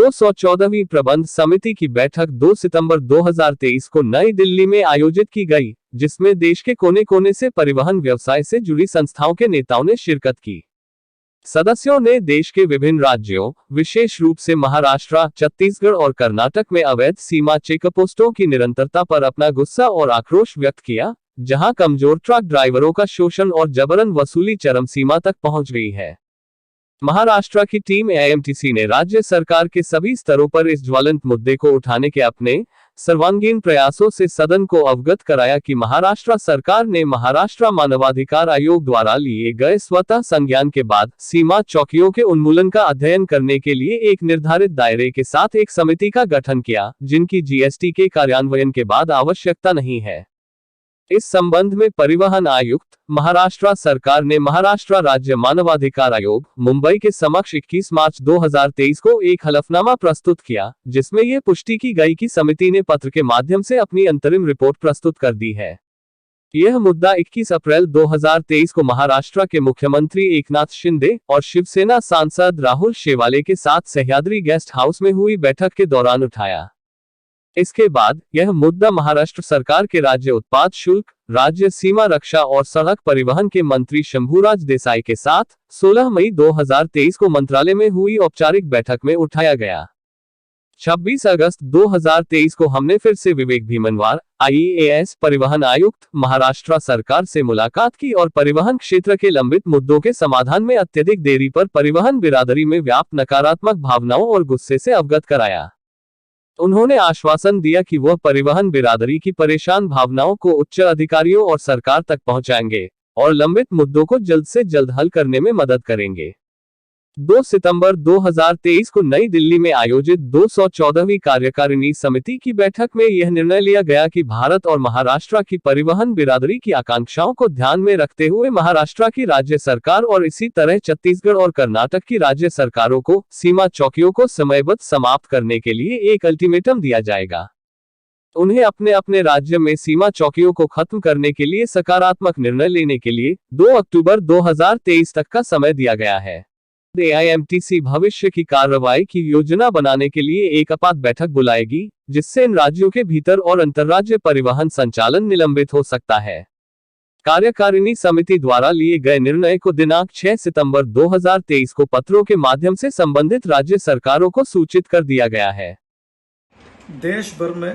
214वीं प्रबंध समिति की बैठक 2 सितंबर 2023 को नई दिल्ली में आयोजित की गई, जिसमें देश के कोने कोने से परिवहन व्यवसाय से जुड़ी संस्थाओं के नेताओं ने शिरकत की। सदस्यों ने देश के विभिन्न राज्यों, विशेष रूप से महाराष्ट्र, छत्तीसगढ़ और कर्नाटक में अवैध सीमा चेकपोस्टों की निरंतरता पर अपना गुस्सा और आक्रोश व्यक्त किया, जहां कमजोर ट्रक ड्राइवरों का शोषण और जबरन वसूली चरम सीमा तक पहुंच गई है। महाराष्ट्र की टीम एआईएमटीसी ने राज्य सरकार के सभी स्तरों पर इस ज्वलंत मुद्दे को उठाने के अपने सर्वांगीण प्रयासों से सदन को अवगत कराया कि महाराष्ट्र सरकार ने महाराष्ट्र मानवाधिकार आयोग द्वारा लिए गए स्वतः संज्ञान के बाद सीमा चौकियों के उन्मूलन का अध्ययन करने के लिए एक निर्धारित दायरे के साथ एक समिति का गठन किया, जिनकी जीएसटी के कार्यान्वयन के बाद आवश्यकता नहीं है। इस संबंध में परिवहन आयुक्त महाराष्ट्र सरकार ने महाराष्ट्र राज्य मानवाधिकार आयोग मुंबई के समक्ष 21 मार्च 2023 को एक हलफनामा प्रस्तुत किया, जिसमें यह पुष्टि की गई कि समिति ने पत्र के माध्यम से अपनी अंतरिम रिपोर्ट प्रस्तुत कर दी है। यह मुद्दा 21 अप्रैल 2023 को महाराष्ट्र के मुख्यमंत्री एकनाथ शिंदे और शिवसेना सांसद राहुल शेवाले के साथ सह्याद्री गेस्ट हाउस में हुई बैठक के दौरान उठाया। इसके बाद यह मुद्दा महाराष्ट्र सरकार के राज्य उत्पाद शुल्क, राज्य सीमा रक्षा और सड़क परिवहन के मंत्री शंभूराज देसाई के साथ 16 मई 2023 को मंत्रालय में हुई औपचारिक बैठक में उठाया गया। 26 अगस्त 2023 को हमने फिर से विवेक भीमनवार, आईएएस परिवहन आयुक्त, महाराष्ट्र सरकार से मुलाकात की और परिवहन क्षेत्र के लंबित मुद्दों के समाधान में अत्यधिक देरी पर परिवहन बिरादरी में व्याप्त नकारात्मक भावनाओं और गुस्से से अवगत कराया। उन्होंने आश्वासन दिया कि वह परिवहन बिरादरी की परेशान भावनाओं को उच्च अधिकारियों और सरकार तक पहुंचाएंगे और लंबित मुद्दों को जल्द से जल्द हल करने में मदद करेंगे। 2 सितंबर 2023 को नई दिल्ली में आयोजित 214वीं कार्यकारिणी समिति की बैठक में यह निर्णय लिया गया कि भारत और महाराष्ट्र की परिवहन बिरादरी की आकांक्षाओं को ध्यान में रखते हुए महाराष्ट्र की राज्य सरकार और इसी तरह छत्तीसगढ़ और कर्नाटक की राज्य सरकारों को सीमा चौकियों को समयबद्ध समाप्त करने के लिए एक अल्टीमेटम दिया जाएगा। उन्हें अपने अपने राज्य में सीमा चौकियों को खत्म करने के लिए सकारात्मक निर्णय लेने के लिए 2 अक्टूबर 2023 तक का समय दिया गया है। एआईएमटीसी भविष्य की कार्रवाई की योजना बनाने के लिए एक आपात बैठक बुलाएगी, जिससे इन राज्यों के भीतर और अंतर्राज्य परिवहन संचालन निलंबित हो सकता है। कार्यकारिणी समिति द्वारा लिए गए निर्णय को दिनांक 6 सितंबर 2023 को पत्रों के माध्यम से संबंधित राज्य सरकारों को सूचित कर दिया गया है। देश भर में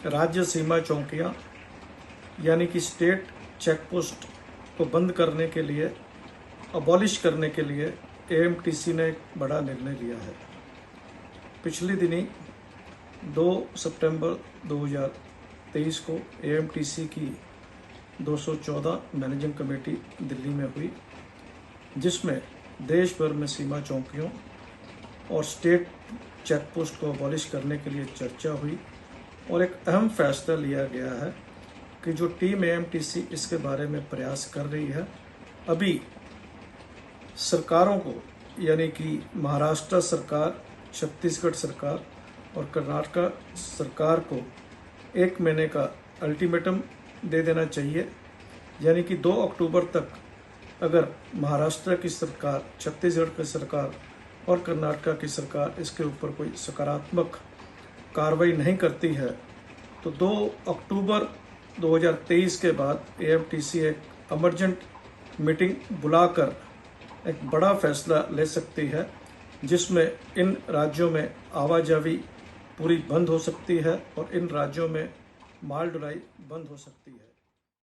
राज्य सीमा चौकियां यानी कि स्टेट चेकपोस्ट को बंद करने के लिए, अबॉलिश करने के लिए एआईएमटीसी ने एक बड़ा निर्णय लिया है। पिछले दिनी 2 सितंबर 2023 को एआईएमटीसी की 214 मैनेजिंग कमेटी दिल्ली में हुई, जिसमें देश भर में सीमा चौकियों और स्टेट चेकपोस्ट को अबॉलिश करने के लिए चर्चा हुई और एक अहम फैसला लिया गया है कि जो टीम एआईएमटीसी इसके बारे में प्रयास कर रही है, अभी सरकारों को यानी कि महाराष्ट्र सरकार, छत्तीसगढ़ सरकार और कर्नाटक सरकार को 1 महीने का अल्टीमेटम दे देना चाहिए। यानी कि 2 अक्टूबर तक अगर महाराष्ट्र की सरकार, छत्तीसगढ़ की सरकार और कर्नाटक की सरकार इसके ऊपर कोई सकारात्मक कार्रवाई नहीं करती है, तो 2 अक्टूबर 2023 के बाद एआईएमटीसी एक इमरजेंट मीटिंग बुलाकर एक बड़ा फैसला ले सकती है, जिसमें इन राज्यों में आवाजाही पूरी बंद हो सकती है और इन राज्यों में माल ढुलाई बंद हो सकती है।